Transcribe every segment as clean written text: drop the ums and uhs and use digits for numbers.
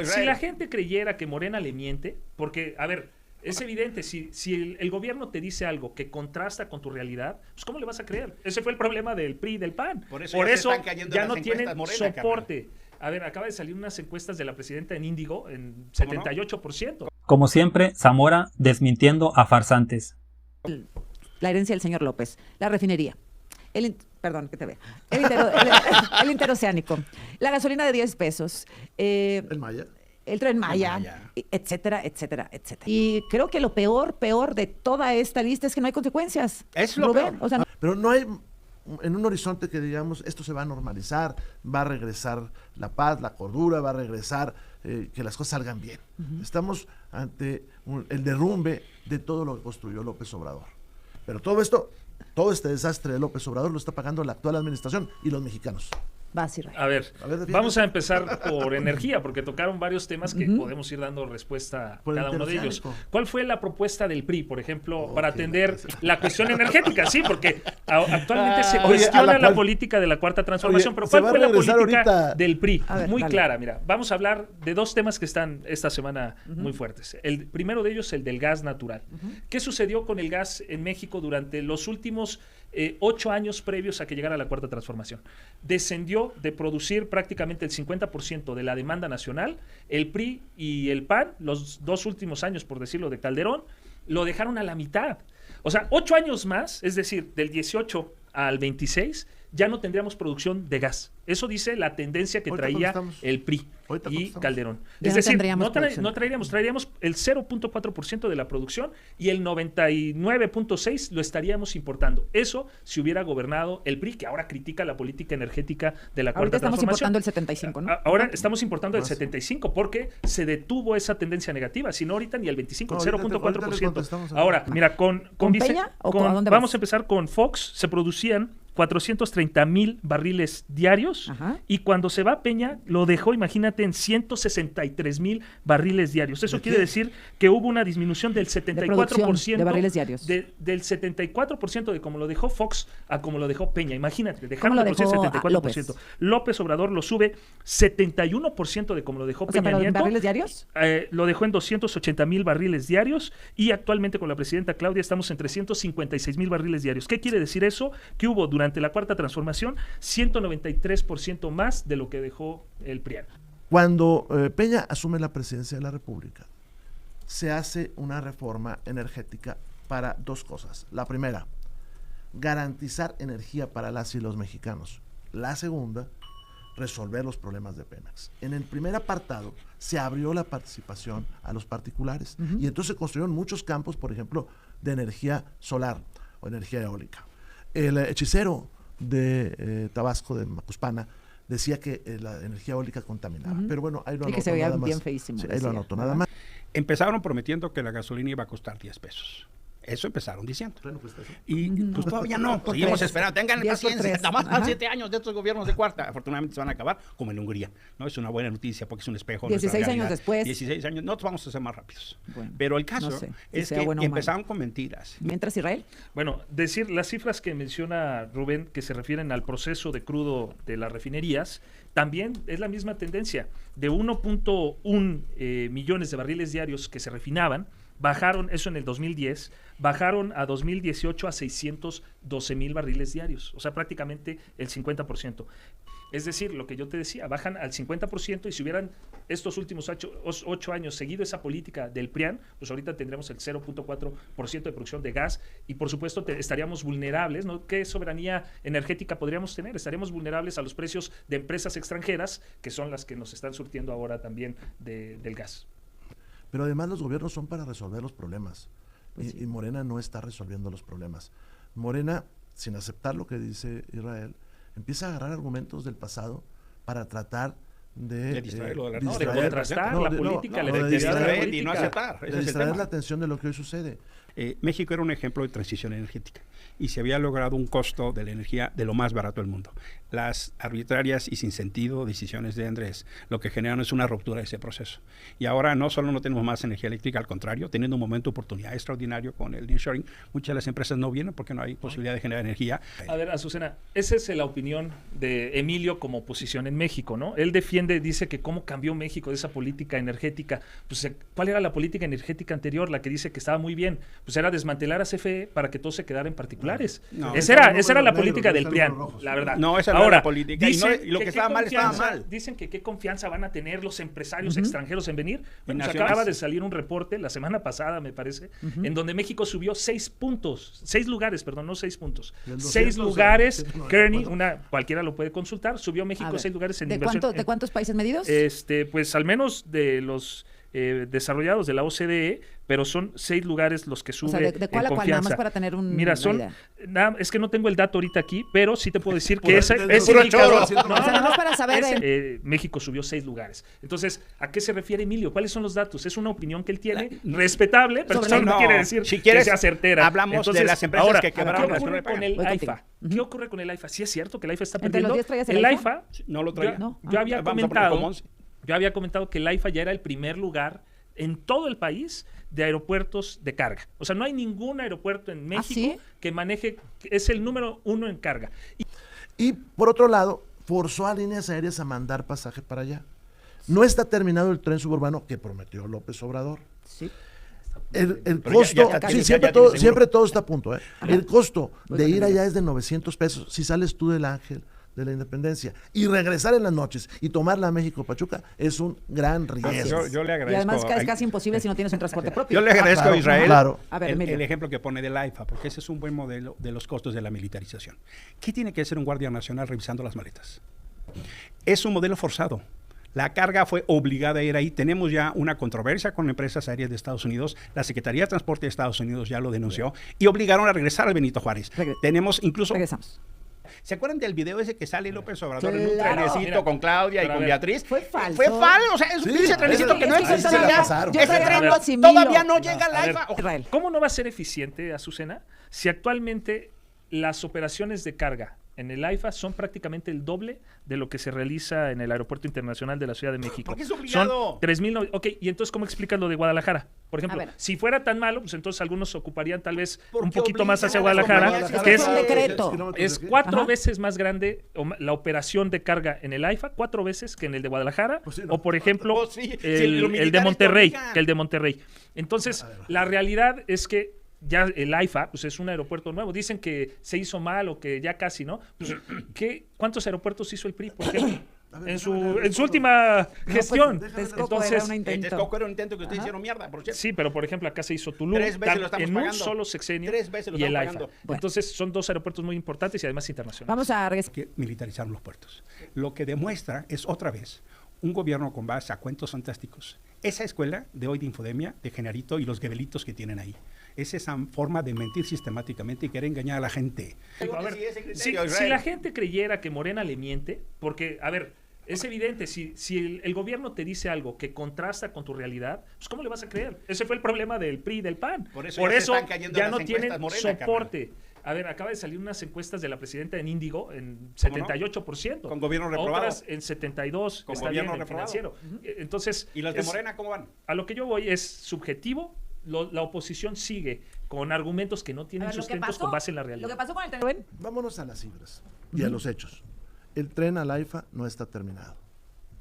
si la gente creyera que Morena le miente, porque, a ver, es evidente, si el gobierno te dice algo que contrasta con tu realidad, pues ¿cómo le vas a creer? Ese fue el problema del PRI y del PAN. Por eso ya no tienen Morena, soporte. Cabrón. A ver, acaba de salir unas encuestas de la presidenta en Índigo en 78%. Como siempre, Zamora desmintiendo a farsantes. La herencia del señor López, la refinería. Perdón, que te vea. El interoceánico. La gasolina de 10 pesos. El Maya. El Tren Maya, etcétera, etcétera, etcétera. Y creo que lo peor de toda esta lista es que no hay consecuencias. Es lo Rubén, peor. O sea, Pero no hay en un horizonte que digamos esto se va a normalizar, va a regresar la paz, la cordura, va a regresar que las cosas salgan bien. Estamos ante el derrumbe de todo lo que construyó López Obrador. Pero todo este desastre de López Obrador lo está pagando la actual administración y los mexicanos. vas, Israel. A ver, vamos a empezar por energía, porque tocaron varios temas que podemos ir dando respuesta a cada uno de ellos. ¿Cuál fue la propuesta del PRI, por ejemplo, para atender la cuestión energética? Sí, porque actualmente se cuestiona la política de la Cuarta Transformación, pero ¿cuál fue la política del PRI? Muy clara, mira, vamos a hablar de dos temas que están esta semana muy fuertes. El primero de ellos, el del gas natural. ¿Qué sucedió con el gas en México durante los últimos 8 años previos a que llegara la Cuarta Transformación? Descendió de producir prácticamente el 50% de la demanda nacional. El PRI y el PAN, los dos últimos años, por decirlo, de Calderón, lo dejaron a la mitad. O sea, 8 años más, es decir, del 18 al 26, ya no tendríamos producción de gas. Eso dice la tendencia que traía el PRI y Calderón. Es decir, traeríamos el 0.4% de la producción y el 99.6% lo estaríamos importando. Eso si hubiera gobernado el PRI, que ahora critica la política energética de la Cuarta Transformación. Ahorita estamos importando el 75%, ¿no? Ahora estamos importando el 75% porque se detuvo esa tendencia negativa. Si no, ahorita ni el 25%, 0.4%. Ahora, mira, ¿Con Peña o con dónde vamos a empezar con Fox. Se producían 430,000 barriles diarios. Ajá. Y cuando se va Peña, lo dejó, imagínate, en 163,000 barriles diarios. Eso quiere decir que hubo una disminución del 74% de barriles diarios. Del 74% de como lo dejó Fox a como lo dejó Peña. Imagínate, dejaron de el 74%. López Obrador lo sube 71% de como lo dejó Peña ¿pero Nieto. en barriles diarios? Lo dejó en 280,000 barriles diarios y actualmente con la presidenta Claudia estamos en 356,000 barriles diarios. ¿Qué quiere decir eso? Que hubo durante la Cuarta Transformación 193% más de lo que dejó el PRI. Cuando Peña asume la presidencia de la República, se hace una reforma energética para dos cosas. La primera, garantizar energía para las y los mexicanos. La segunda, resolver los problemas de Pemex. En el primer apartado se abrió la participación a los particulares y entonces se construyeron muchos campos, por ejemplo, de energía solar o energía eólica. El hechicero de Tabasco, de Macuspana, decía que la energía eólica contaminaba. Pero bueno, ahí lo anotó, que se veía nada más. bien feísimo. Sí, ahí lo anotó, nada más. Empezaron prometiendo que la gasolina iba a costar 10 pesos. Eso empezaron diciendo. Y pues todavía no, seguimos esperando. Tengan paciencia. Nada más 7 años de estos gobiernos de cuarta. Afortunadamente se van a acabar como en Hungría. ¿No? Es una buena noticia porque es un espejo. 16 años después. 16 años. Nosotros vamos a ser más rápidos. Bueno, pero el caso es que empezaron con mentiras. Mientras, Israel. Bueno, decir las cifras que menciona Rubén, que se refieren al proceso de crudo de las refinerías, también es la misma tendencia. De 1.1 millones de barriles diarios que se refinaban, bajaron, eso en el 2010, bajaron a 2018 a 612,000 barriles diarios, o sea, prácticamente el 50%. Es decir, lo que yo te decía, bajan al 50% y si hubieran estos últimos 8 años seguido esa política del PRIAN, pues ahorita tendremos el 0.4% de producción de gas y por supuesto estaríamos vulnerables, ¿no? ¿Qué soberanía energética podríamos tener? Estaríamos vulnerables a los precios de empresas extranjeras, que son las que nos están surtiendo ahora también del gas. Pero además los gobiernos son para resolver los problemas. Y Morena no está resolviendo los problemas. Morena, sin aceptar lo que dice Israel, empieza a agarrar argumentos del pasado para tratar de contrastar la política, la distraer y no aceptar. De distraer la atención de lo que hoy sucede. México era un ejemplo de transición energética y se había logrado un costo de la energía de lo más barato del mundo. Las arbitrarias y sin sentido decisiones de Andrés lo que generan es una ruptura de ese proceso. Y ahora no solo no tenemos más energía eléctrica, al contrario, teniendo un momento de oportunidad extraordinario con el nearshoring, muchas de las empresas no vienen porque no hay posibilidad de generar energía. A ver, Azucena, esa es la opinión de Emilio como oposición en México, ¿no? Él defiende Allende dice que cómo cambió México de esa política energética. Pues, ¿cuál era la política energética anterior? La que dice que estaba muy bien. Pues era desmantelar a CFE para que todo se quedara en particulares. No. Esa era la política del PRIAN, la verdad. No, esa no era la política. Y lo que estaba mal, estaba mal. Dicen que qué confianza van a tener los empresarios extranjeros en venir. Bueno, pues nacionales. acaba de salir un reporte la semana pasada, me parece, en donde México subió 6 lugares, no 6 puntos. 6 lugares, Kearney, cualquiera lo puede consultar, subió México 6 lugares en inversión. ¿De cuántos países medidos? Pues al menos de los desarrollados de la OCDE, pero son 6 lugares los que sube. O sea, ¿de cuál a cuál? Nada más para tener Mira, es que no tengo el dato ahorita aquí, pero sí te puedo decir que ese puro indicador. choro. O sea, nada más para saber. México subió 6 lugares. Entonces, ¿a qué se refiere Emilio? ¿Cuáles son los datos? Es una opinión que él tiene, respetable, pero eso no quiere decir que sea certera. Hablamos entonces, de las empresas ahora, que quebraron. ¿qué ocurre con el AIFA? ¿Qué ocurre con el AIFA? Sí es cierto que el AIFA está perdiendo. ¿Entre los 10 traías el AIFA? No lo traía. Yo había comentado que el AIFA ya era el primer lugar en todo el país de aeropuertos de carga. O sea, no hay ningún aeropuerto en México que maneje, es el número 1 en carga. Y por otro lado, forzó a líneas aéreas a mandar pasaje para allá. No está terminado el tren suburbano que prometió López Obrador. Sí. El costo, siempre todo está a punto. El costo de ir allá es de 900 pesos. Si sales tú del Ángel de la Independencia y regresar en las noches y tomarla a México Pachuca es un gran riesgo. Yo le agradezco. Y además es casi imposible si no tienes un transporte propio. Yo le agradezco a Israel A ver, el ejemplo que pone del AIFA, porque ese es un buen modelo de los costos de la militarización. ¿Qué tiene que hacer un guardia nacional revisando las maletas? Es un modelo forzado. La carga fue obligada a ir ahí. Tenemos ya una controversia con empresas aéreas de Estados Unidos. La Secretaría de Transporte de Estados Unidos ya lo denunció y obligaron a regresar al Benito Juárez. Tenemos incluso... Regresamos. ¿Se acuerdan del video ese que sale López Obrador en un trenecito con Claudia y con Beatriz? Fue falso. Fue falso, o sea, es un pinche trenecito que no existía. Ese tren todavía no llega al AIFA. ¿Cómo no va a ser eficiente, Azucena, si actualmente las operaciones de carga en el AIFA son prácticamente el doble de lo que se realiza en el Aeropuerto Internacional de la Ciudad de México? ¿Por qué es obligado? Son 3,000. Ok, y entonces, ¿cómo explicas lo de Guadalajara? Por ejemplo, si fuera tan malo, pues entonces algunos ocuparían tal vez un poquito más hacia Guadalajara, que es 4 veces más grande la operación de carga en el AIFA, 4 veces que en el de Guadalajara, o por ejemplo, el de Monterrey, Entonces, la realidad es que ya el AIFA, pues es un aeropuerto nuevo. Dicen que se hizo mal o que ya casi, ¿no? Pues, ¿cuántos aeropuertos hizo el PRI, por ejemplo? En su última gestión. Texcoco era un intento. Texcoco era un intento que ustedes hicieron mierda, por cierto. Sí, pero por ejemplo acá se hizo Tulum 3 veces lo estamos en pagando. un solo sexenio 3 veces lo y el estamos AIFA. pagando. Bueno. Entonces son 2 aeropuertos muy importantes y además internacionales. Vamos a regresar. Que militarizaron los puertos. Lo que demuestra es otra vez un gobierno con base a cuentos fantásticos. Esa escuela de hoy de Infodemia, de Genarito y los gebelitos que tienen ahí. Es esa forma de mentir sistemáticamente y querer engañar a la gente. A ver, si la gente creyera que Morena le miente, porque, a ver, es evidente, si el gobierno te dice algo que contrasta con tu realidad, pues ¿cómo le vas a creer? Ese fue el problema del PRI y del PAN. Por eso ya no tienen soporte. A ver, acaba de salir unas encuestas de la presidenta en Índigo en 78%. Con gobierno reprobado. Otras en 72%. Con gobierno reprobado. Financiero. Entonces, ¿y las de Morena cómo van? A lo que yo voy es subjetivo. La oposición sigue con argumentos que no tienen sustentos con base en la realidad. Lo que pasó con el tren. Vámonos a las cifras y a los hechos. El tren al AIFA no está terminado.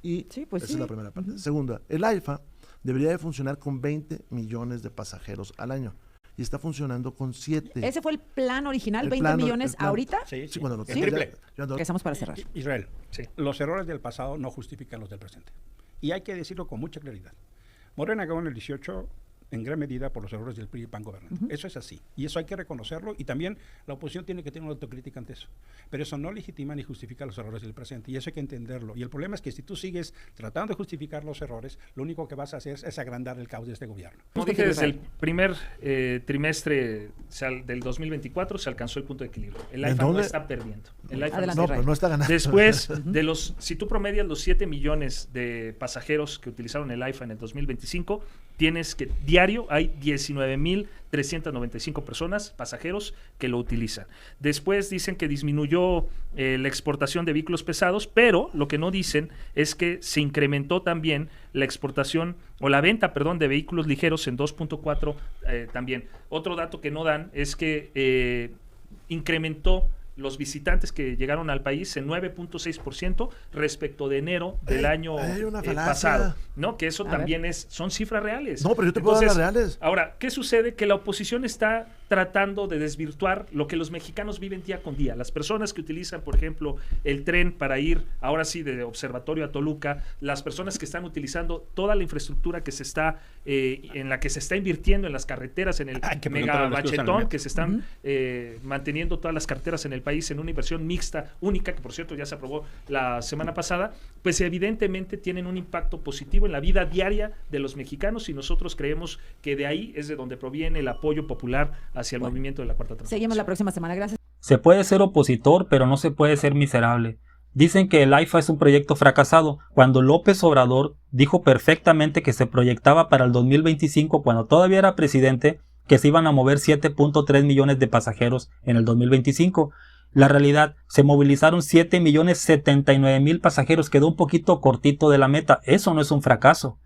Y esa es la primera parte. Segunda, el AIFA debería de funcionar con 20 millones de pasajeros al año. Y está funcionando con 7. ¿Ese fue el plan original? ¿20 millones ahorita? Sí, cuando lo triple. Regresamos para cerrar. Israel, los errores del pasado no justifican los del presente. Y hay que decirlo con mucha claridad. Morena ganó en el 18 en gran medida por los errores del PRI y PAN gobernante. Eso es así. Y eso hay que reconocerlo. Y también la oposición tiene que tener una autocrítica ante eso. Pero eso no legitima ni justifica los errores del presente. Y eso hay que entenderlo. Y el problema es que si tú sigues tratando de justificar los errores, lo único que vas a hacer es agrandar el caos de este gobierno. Como dije, desde el primer trimestre del 2024 se alcanzó el punto de equilibrio. El AIFA no está perdiendo. El AIFA pero no está ganando. Después si tú promedias los 7 millones de pasajeros que utilizaron el AIFA en el 2025, tienes que diario hay 19,395 personas, pasajeros, que lo utilizan. Después dicen que disminuyó la exportación de vehículos pesados, pero lo que no dicen es que se incrementó también la exportación o la venta, perdón, de vehículos ligeros en 2.4 también. Otro dato que no dan es que incrementó los visitantes que llegaron al país en 9.6% respecto de enero del año pasado, ¿no? Que eso también son cifras reales. No, pero yo te puedo dar las reales. Ahora, ¿qué sucede? Que la oposición está tratando de desvirtuar lo que los mexicanos viven día con día. Las personas que utilizan, por ejemplo, el tren para ir, ahora sí, de Observatorio a Toluca, las personas que están utilizando toda la infraestructura que se está, en la que se está invirtiendo en las carreteras, en el mega bachetón, que se están manteniendo todas las carreteras en el país en una inversión mixta, única, que por cierto ya se aprobó la semana pasada, pues evidentemente tienen un impacto positivo en la vida diaria de los mexicanos, y nosotros creemos que de ahí es de donde proviene el apoyo popular hacia el movimiento de la Cuarta Transformación. Seguimos la próxima semana, gracias. Se puede ser opositor, pero no se puede ser miserable. Dicen que el AIFA es un proyecto fracasado, cuando López Obrador dijo perfectamente que se proyectaba para el 2025, cuando todavía era presidente, que se iban a mover 7.3 millones de pasajeros en el 2025. La realidad, se movilizaron 7.079.000 pasajeros, quedó un poquito cortito de la meta. Eso no es un fracaso.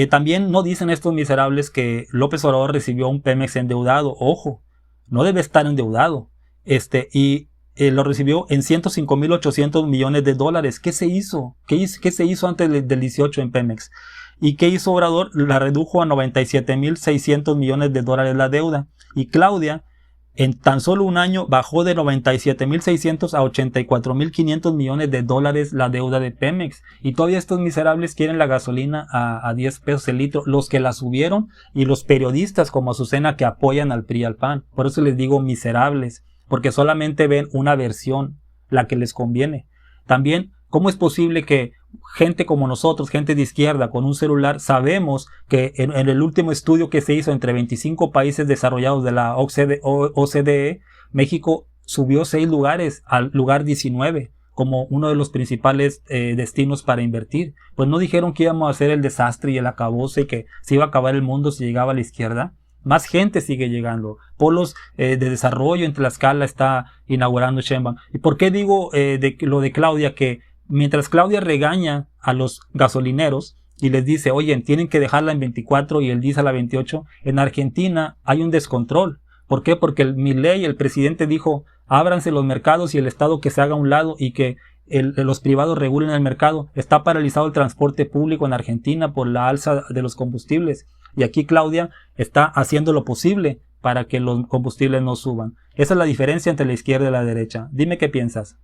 También no dicen estos miserables que López Obrador recibió un Pemex endeudado. Ojo, no debe estar endeudado. Lo recibió en 105.800 millones de dólares. ¿Qué se hizo? ¿Qué se hizo antes del 18 en Pemex? ¿Y qué hizo Obrador? La redujo a 97.600 millones de dólares la deuda. Y Claudia, en tan solo un año, bajó de 97.600 a 84.500 millones de dólares la deuda de Pemex. Y todavía estos miserables quieren la gasolina a 10 pesos el litro, los que la subieron, y los periodistas como Azucena que apoyan al PRI y al PAN. Por eso les digo miserables, porque solamente ven una versión, la que les conviene. También, ¿cómo es posible que gente como nosotros, gente de izquierda, con un celular, sabemos que en el último estudio que se hizo entre 25 países desarrollados de la OCDE, México subió 6 lugares al lugar 19 como uno de los principales destinos para invertir? Pues no dijeron que íbamos a hacer el desastre y el acabose y que se iba a acabar el mundo si llegaba a la izquierda. Más gente sigue llegando. Polos de desarrollo en Tlaxcala está inaugurando Sheinbaum. ¿Y por qué digo lo de Claudia? Que mientras Claudia regaña a los gasolineros y les dice, oye, tienen que dejarla en 24 y el diésel a 28, en Argentina hay un descontrol. ¿Por qué? Porque Milei, el presidente, dijo, ábranse los mercados y el Estado que se haga a un lado y que los privados regulen el mercado. Está paralizado el transporte público en Argentina por la alza de los combustibles. Y aquí Claudia está haciendo lo posible para que los combustibles no suban. Esa es la diferencia entre la izquierda y la derecha. Dime qué piensas.